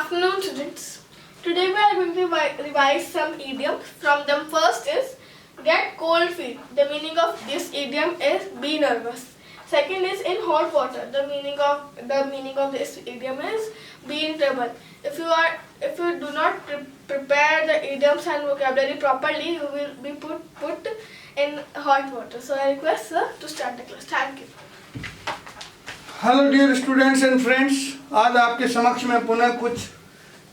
afternoon, students. Today we are going to revise some idioms. From them, first is get cold feet. The meaning of this idiom is be nervous. Second is in hot water. The meaning of this idiom is be in trouble. If you do not prepare the idioms and vocabulary properly, you will be put in hot water. So I request sir to start the class. Thank you. Hello dear students and friends, आज आपके समक्ष में पुनः कुछ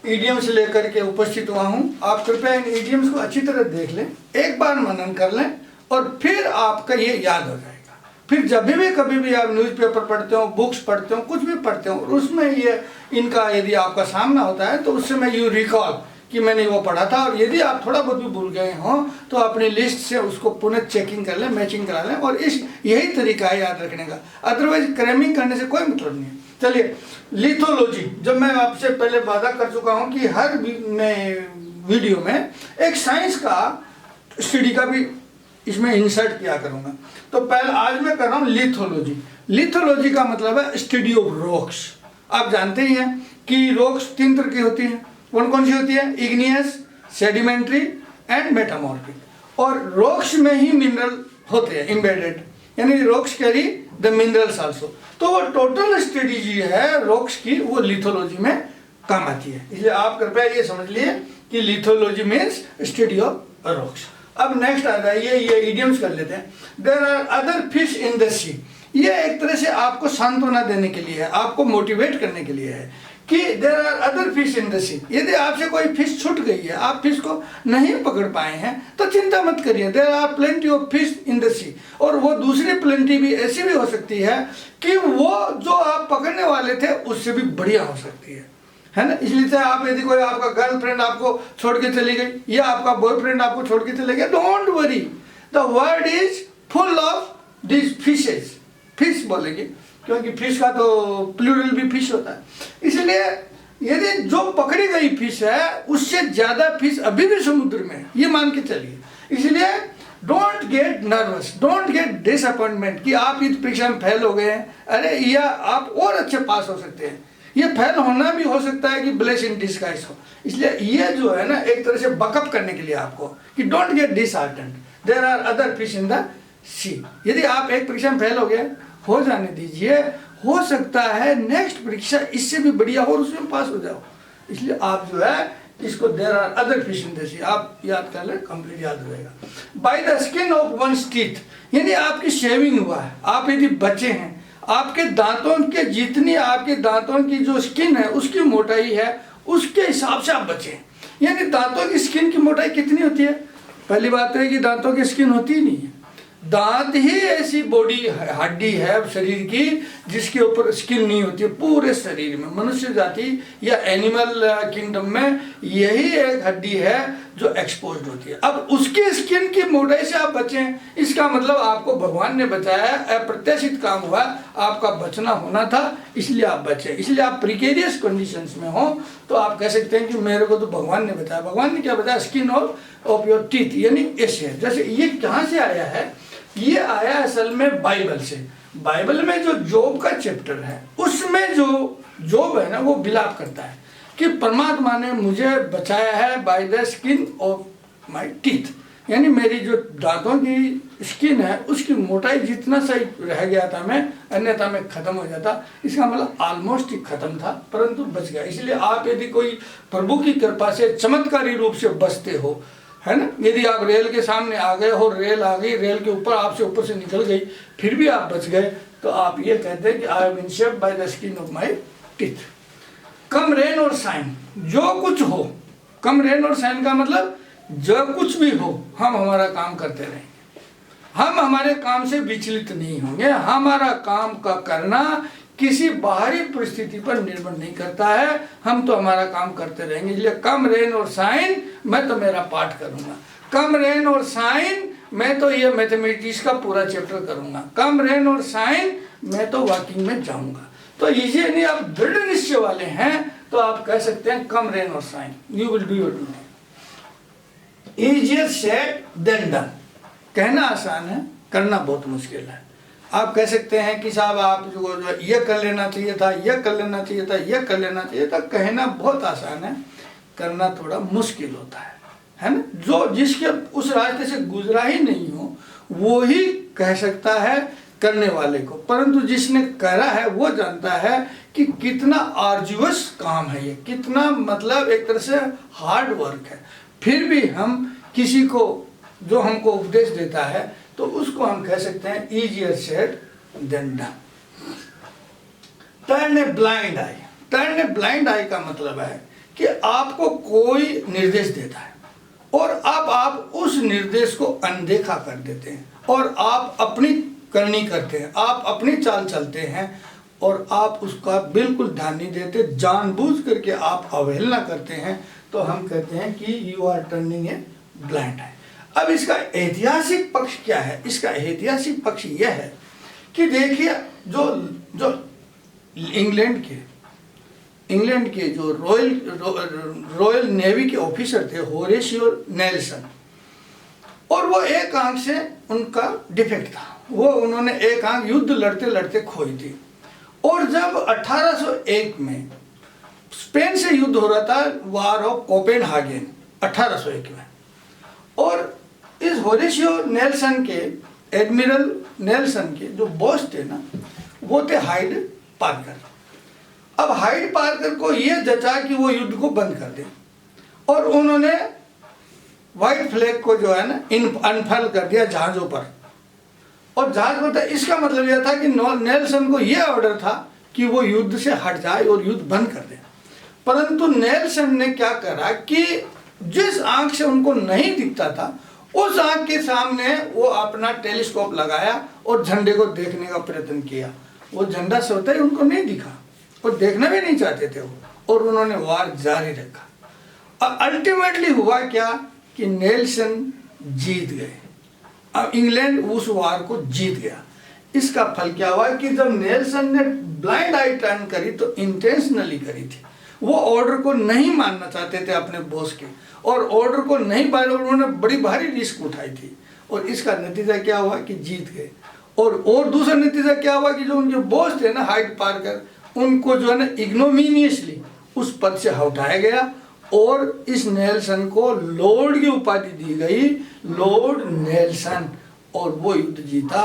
idioms लेकर के उपस्थित हुआ हूँ। आप कृपया इन इडियम्स को अच्छी तरह देख लें, एक बार मनन कर लें और फिर आपका ये याद हो जाएगा। फिर जब भी कभी भी आप न्यूज़पेपर पढ़ते हो, बुक्स पढ़ते हो, कुछ भी पढ़ते हो, उसमें ये इनका यदि आपका सामना होता है तो उस समय यू रिकॉल कि मैंने वो पढ़ा था। और यदि आप थोड़ा बहुत भी भूल गए हों तो अपनी लिस्ट से उसको पुनः चेकिंग कर लें, मैचिंग करा लें, और यही तरीका है याद रखने का। अदरवाइज क्रैमिंग करने से कोई मतलब नहीं है। चलिए, लिथोलॉजी, जब मैं आपसे पहले वादा कर चुका हूं कि हर वीडियो में एक साइंस का स्टडी का भी इसमें इंसर्ट किया करूंगा। तो पहले आज मैं कर रहा हूँ लिथोलॉजी। लिथोलॉजी का मतलब है स्टडी ऑफ रॉक्स। आप जानते ही हैं कि रॉक्स 3 तरह की होती हैं। कौन कौन सी होती है? Igneous, sedimentary and metamorphic. और रॉक्स में ही मिनरल होते हैं एम्बेडेड, यानी rocks carry the minerals also. तो वो टोटल स्टडी जो है रॉक्स की, वो लिथोलॉजी में काम आती है। इसलिए आप कृपया ये समझ लिए कि lithology means study of rocks. अब नेक्स्ट आ जाइए, ये इडियम्स कर लेते हैं। There are other fish in the sea. ये एक तरह से आपको सांत्वना देने के लिए है, आपको मोटिवेट करने के लिए है कि there are other fish in the sea. यदि आपसे कोई फिश छूट गई है, आप फिश को नहीं पकड़ पाए हैं, तो चिंता मत करिए। There are plenty of fish in the sea. और वो दूसरी प्लेंटी भी ऐसी भी हो सकती है कि वो जो आप पकड़ने वाले थे उससे भी बढ़िया हो सकती है ना। इसलिए चाहे आप, यदि कोई आपका गर्लफ्रेंड आपको छोड़ के चली गई या आपका बॉयफ्रेंड आपको छोड़ के चले गया, don't worry, the world is full of this fishes. Fish बोलेंगे क्योंकि फिश का तो प्लूरल भी फिश होता है। इसलिए यदि जो पकड़ी गई फिश है उससे ज्यादा फिश अभी भी समुद्र में है, ये मान के चलिए। इसलिए don't get nervous, don't get disappointment कि आप इस परीक्षा में फेल हो गए हैं, अरे या आप और अच्छे पास हो सकते हैं। ये फेल होना भी हो सकता है कि ब्लेस इन डिस्गाइज हो। इसलिए ये जो है ना, एक तरह से बकअप करने के लिए आपको कि don't get disheartened, there are other fish in the sea. यदि आप एक परीक्षा में फेल हो गए, हो जाने दीजिए, हो सकता है नेक्स्ट परीक्षा इससे भी बढ़िया हो और उसमें पास हो जाओ। इसलिए आप जो है इसको there are other fish in the sea आप याद कर लें, कंप्लीट याद हो जाएगा। By the skin of one's teeth, यानी आपकी शेविंग हुआ है, आप यदि बचे हैं, आपके दांतों के जितनी आपके दांतों की जो स्किन है उसकी मोटाई है, उसके हिसाब से आप बचे। यानी दांतों की स्किन की मोटाई कितनी होती है? पहली बात है कि दांतों की स्किन होती ही नहीं है। दांत ही ऐसी बॉडी हड्डी है शरीर की जिसके ऊपर स्किन नहीं होती है पूरे शरीर में। मनुष्य जाति या एनिमल किंगडम में यही एक हड्डी है जो एक्सपोज्ड होती है। अब उसकी स्किन की मोटाई से आप बचें, इसका मतलब आपको भगवान ने बचाया, अप्रत्याशित काम हुआ, आपका बचना होना था, इसलिए आप बचे। इसलिए आप प्रिकेरियस कंडीशंस में हो तो आप कह सकते हैं कि मेरे को तो भगवान ने बचाया। भगवान ने क्या बताया? स्किन ऑफ योर टीथ, यानी ऐसे। जैसे ये कहाँ से आया है? ये आया असल में बाइबल से। बाइबल में जो जोब का चैप्टर है उसमें जो जोब है ना, वो बिलाप करता है कि परमात्मा ने मुझे बचाया है bye the skin of my teeth, यानी मेरी जो दांतों की स्किन है उसकी मोटाई जितना सही रह गया था मैं, अन्यथा मैं खत्म हो जाता। इसका मतलब ऑलमोस्ट ही खत्म था परंतु बच गया। इसलिए आप यदि कोई प्रभु की कृपा से चमत्कारी रूप से बचते हो, है ना, यदि आप रेल के सामने आ गए हो, रेल आ गई, रेल के ऊपर आपसे ऊपर से निकल गई, फिर भी आप बच गए, तो आप ये कहते हैं कि I am escaped by the skin of my teeth. Come rain और साइन, जो कुछ हो, कम रेन और साइन का मतलब जो कुछ भी हो हम हमारा काम करते रहेंगे, हम हमारे काम से विचलित नहीं होंगे। हमारा काम का करना किसी बाहरी परिस्थिति पर निर्भर नहीं करता है, हम तो हमारा काम करते रहेंगे। इसलिए कम रेन और साइन, मैं तो मेरा पाठ करूंगा। कम रेन और साइन, मैं तो ये मैथमेटिक्स का पूरा चैप्टर करूंगा। कम रेन और साइन, मैं तो वॉकिंग में जाऊंगा। तो ये नहीं, आप दृढ़ निश्चय वाले हैं तो आप कह सकते हैं कम रेन और shine, you will do your duty. Easier said than done, कहना आसान है, करना बहुत मुश्किल है। आप कह सकते हैं कि साहब आप जो ये कर लेना चाहिए था, ये कर लेना चाहिए था, ये कर लेना चाहिए था। कहना बहुत आसान है, करना थोड़ा मुश्किल होता है ना। जो जिसके उस रास्ते से गुजरा ही नहीं हो वो ही कह सकता है करने वाले को, परंतु जिसने करा है वो जानता है कि कितना आर्जुअस काम है ये, कितना मतलब एक तरह से हार्ड वर्क है। फिर भी हम किसी को जो हमको उपदेश देता है तो उसको हम कह सकते हैं easier said than done। Turn a blind eye. Turn a blind eye का मतलब है कि आपको कोई निर्देश देता है और अब आप उस निर्देश को अनदेखा कर देते हैं और आप अपनी करनी करते हैं, आप अपनी चाल चलते हैं और आप उसका बिल्कुल ध्यान नहीं देते, जानबूझ करके आप अवहेलना करते हैं, तो हम कहते हैं कि you are turning a blind eye. अब इसका ऐतिहासिक पक्ष क्या है? इसका ऐतिहासिक पक्ष यह है कि देखिए जो इंग्लैंड के जो रॉयल नेवी के ऑफिसर थे होरेशियो नेल्सन, और वो एक आंख से उनका डिफेक्ट था, वो उन्होंने एक आंख युद्ध लड़ते लड़ते खोई थी। और जब 1801 में स्पेन से युद्ध हो रहा था, वार ऑफ कोपेनहागन 1801 में, और इस होरेशियो नेल्सन के, एडमिरल नेल्सन के जो बॉस थे ना, वो थे हाइड पार्कर। अब हाइड पार्कर को ये जचा कि वो युद्ध को बंद कर दे, और उन्होंने व्हाइट फ्लैग को जो है ना अनफर्ल कर दिया जहाज़ों पर, और जहाज पर था। इसका मतलब यह था कि नेल्सन को यह ऑर्डर था कि वो युद्ध से हट जाए और युद्ध बंद कर दे। परंतु नेल्सन ने क्या करा कि जिस आंख से उनको नहीं दिखता था उस आंख के सामने वो अपना टेलीस्कोप लगाया और झंडे को देखने का प्रयत्न किया। वो झंडा स्वतः ही उनको नहीं दिखा और देखना भी नहीं चाहते थे वो, और उन्होंने वार जारी रखा। अब अल्टीमेटली हुआ क्या कि नेल्सन जीत गए। अब इंग्लैंड उस वार को जीत गया। इसका फल क्या हुआ कि जब नेल्सन ने ब्लाइंड आई टर्न करी तो इंटेंशनली करी थी, वो ऑर्डर को नहीं मानना चाहते थे अपने बॉस के, और ऑर्डर को नहीं पाए, उन्होंने बड़ी भारी रिस्क उठाई थी, और इसका नतीजा क्या हुआ कि जीत गए। और दूसरा नतीजा क्या हुआ कि जो उनके बॉस थे ना हाइड पार्कर, उनको जो है ना इग्नोमिनियसली उस पद से हटाया गया, और इस नेल्सन को लॉर्ड की उपाधि दी गई, लॉर्ड नेल्सन, और वो युद्ध जीता।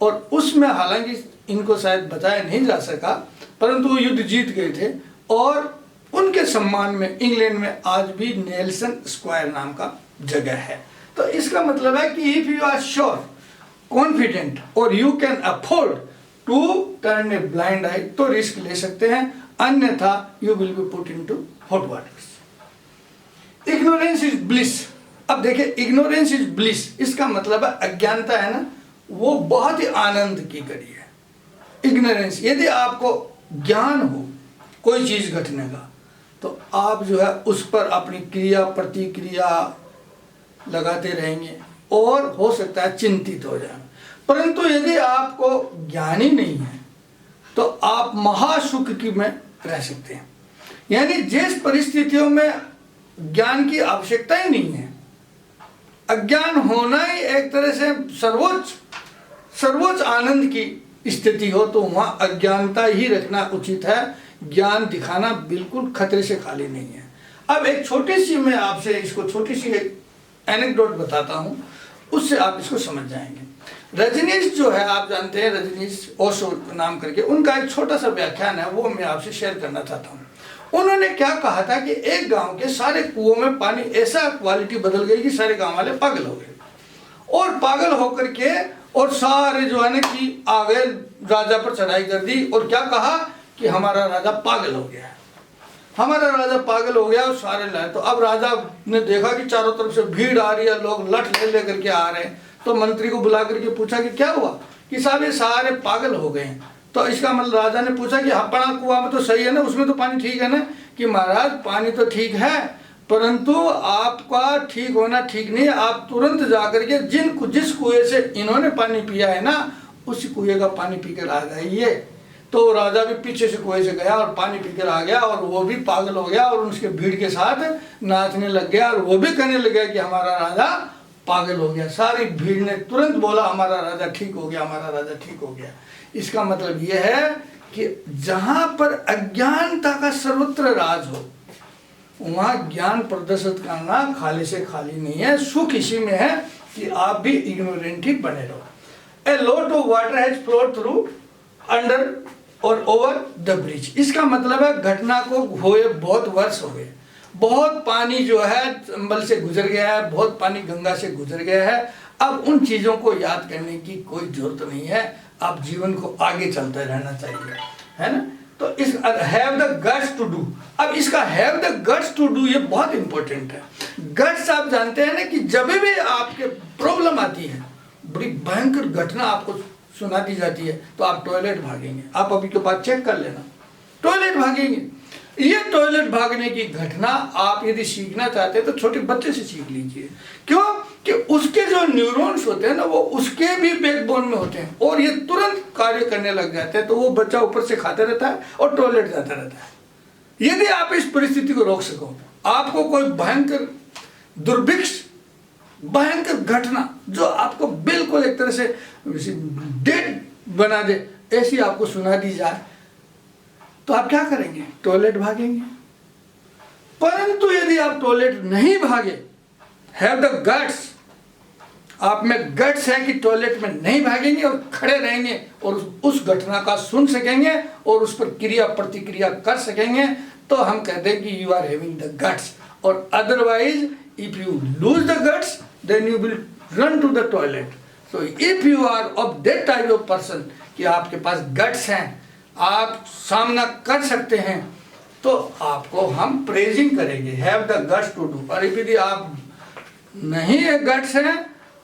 और उसमें हालांकि इनको शायद बताया नहीं जा सका, परंतु वो युद्ध जीत गए थे, और उनके सम्मान में इंग्लैंड में आज भी नेल्सन स्क्वायर नाम का जगह है। तो इसका मतलब है कि if you are sure, confident और you can afford to turn a blind eye, तो रिस्क ले सकते हैं, अन्यथा you will be put into hot waters. Ignorance is bliss. अब देखिए, इग्नोरेंस इज ब्लिस, इसका मतलब है अज्ञानता है ना, वो बहुत ही आनंद की कड़ी है। इग्नोरेंस, यदि आपको ज्ञान हो कोई चीज घटने का, तो आप जो है उस पर अपनी क्रिया प्रतिक्रिया लगाते रहेंगे और हो सकता है चिंतित हो जाए। परंतु यदि आपको ज्ञान ही नहीं है तो आप महासुख की में रह सकते हैं। यानी जिस परिस्थितियों में ज्ञान की आवश्यकता ही नहीं है, अज्ञान होना ही एक तरह से सर्वोच्च आनंद की स्थिति हो, तो वहाँ अज्ञानता ही रखना उचित है। ज्ञान दिखाना बिल्कुल खतरे से खाली नहीं है। अब एक छोटी सी मैं आपसे इसको छोटी सी एक एनेक्डोट बताता हूँ, उससे आप इसको समझ जाएंगे। रजनीश जो है, आप जानते हैं रजनीश ओशो नाम करके, उनका एक छोटा सा व्याख्यान है, वो मैं आपसे शेयर करना चाहता हूँ। उन्होंने क्या कहा था कि एक गांव के सारे कुओं में पानी ऐसा क्वालिटी बदल गई कि सारे गांव वाले पागल हो गए, और पागल होकर के और सारे जो है ना कि आ गए, राजा पर चढ़ाई कर दी, और क्या कहा कि हमारा राजा पागल हो गया है, हमारा राजा पागल हो गया, और सारे लाए। तो अब राजा ने देखा कि चारों तरफ से भीड़ आ रही है, लोग लठ ले लेकर के आ रहे हैं, तो मंत्री को बुला करके पूछा कि क्या हुआ, कि साहब ये सारे पागल हो गए हैं। तो इसका मतलब राजा ने पूछा कि अपना कुआं में तो सही है ना, उसमें तो पानी ठीक है ना, कि महाराज पानी तो ठीक है, परंतु आपका ठीक होना ठीक नहीं है, आप तुरंत जाकर के जिस कुएं से इन्होंने पानी पिया है ना, उसी कुएं का पानी पीकर आ जाइए। तो राजा भी पीछे से कुएं से गया और पानी पीकर आ गया, और वो भी पागल हो गया और उसके भीड़ के साथ नाचने लग गया, और वो भी कहने लग गया कि हमारा राजा पागल हो गया। सारी भीड़ ने तुरंत बोला हमारा राजा ठीक हो गया, हमारा राजा ठीक हो गया। इसका मतलब यह है कि जहां पर अज्ञानता का सर्वत्र राज हो वहां ज्ञान प्रदर्शित करना खाली से खाली नहीं है। सुख इसी में है कि आप भी इग्नोरेंट ही बने रहो। A lot of water has flowed through under और ओवर द ब्रिज। इसका मतलब है घटना को हुए बहुत वर्ष हो गए, बहुत पानी जो है चंबल से गुजर गया है, बहुत पानी गंगा से गुजर गया है। अब उन चीजों को याद करने की कोई जरूरत नहीं है, आप जीवन को आगे चलते रहना चाहिए, है ना। तो इस have the guts to do, अब इसका have the guts to do ये बहुत इंपॉर्टेंट है। गट्स आप जानते हैं ना कि जब भी आपके प्रॉब्लम आती है, बड़ी भयंकर घटना आपको सुना दी जाती है, तो आप टॉयलेट भागेंगे। आप अभी के बाद चेक कर लेना, टॉयलेट भागेंगे। ये टॉयलेट भागने की घटना आप यदि सीखना चाहते हैं तो छोटे बच्चे से सीख लीजिए। क्यों कि उसके जो न्यूरॉन्स होते हैं ना वो उसके भी बैकबोन में होते हैं और ये तुरंत कार्य करने लग जाते हैं। तो वो बच्चा ऊपर से खाता रहता है और टॉयलेट जाता रहता है। यदि आप इस परिस्थिति को रोक सको, आपको कोई भयंकर दुर्भिक्ष, भयंकर घटना जो आपको बिल्कुल एक तरह से डेड बना दे, ऐसी आपको सुना दी जाए, तो आप क्या करेंगे? टॉयलेट भागेंगे। परंतु यदि आप टॉयलेट नहीं भागे, हैव द गट्स, आप में गट्स है कि टॉयलेट में नहीं भागेंगे और खड़े रहेंगे और उस घटना का सुन सकेंगे और उस पर क्रिया प्रतिक्रिया कर सकेंगे, तो हम कहते हैं कि you are having the guts. और otherwise if you lose the guts then you will run to the toilet. So if you are of that type of person कि आपके पास गट्स हैं, आप सामना कर सकते हैं, तो आपको हम प्रेजिंग करेंगे, have the guts to do. और यदि आप नहीं है गट्स हैं,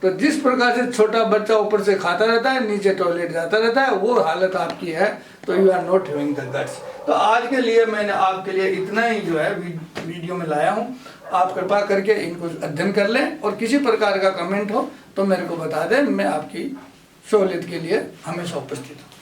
तो जिस प्रकार से छोटा बच्चा ऊपर से खाता रहता है, नीचे टॉयलेट जाता रहता है, वो हालत आपकी है, तो you are not having the guts. तो आज के लिए मैंने आपके लिए इतना ही जो है वीडियो में लाया हूँ। आप कृपा करके इनको अध्ययन कर लें और किसी प्रकार का कमेंट हो तो मेरे को बता दें, मैं आपकी सहूलियत के लिए हमेशा उपस्थित हूँ।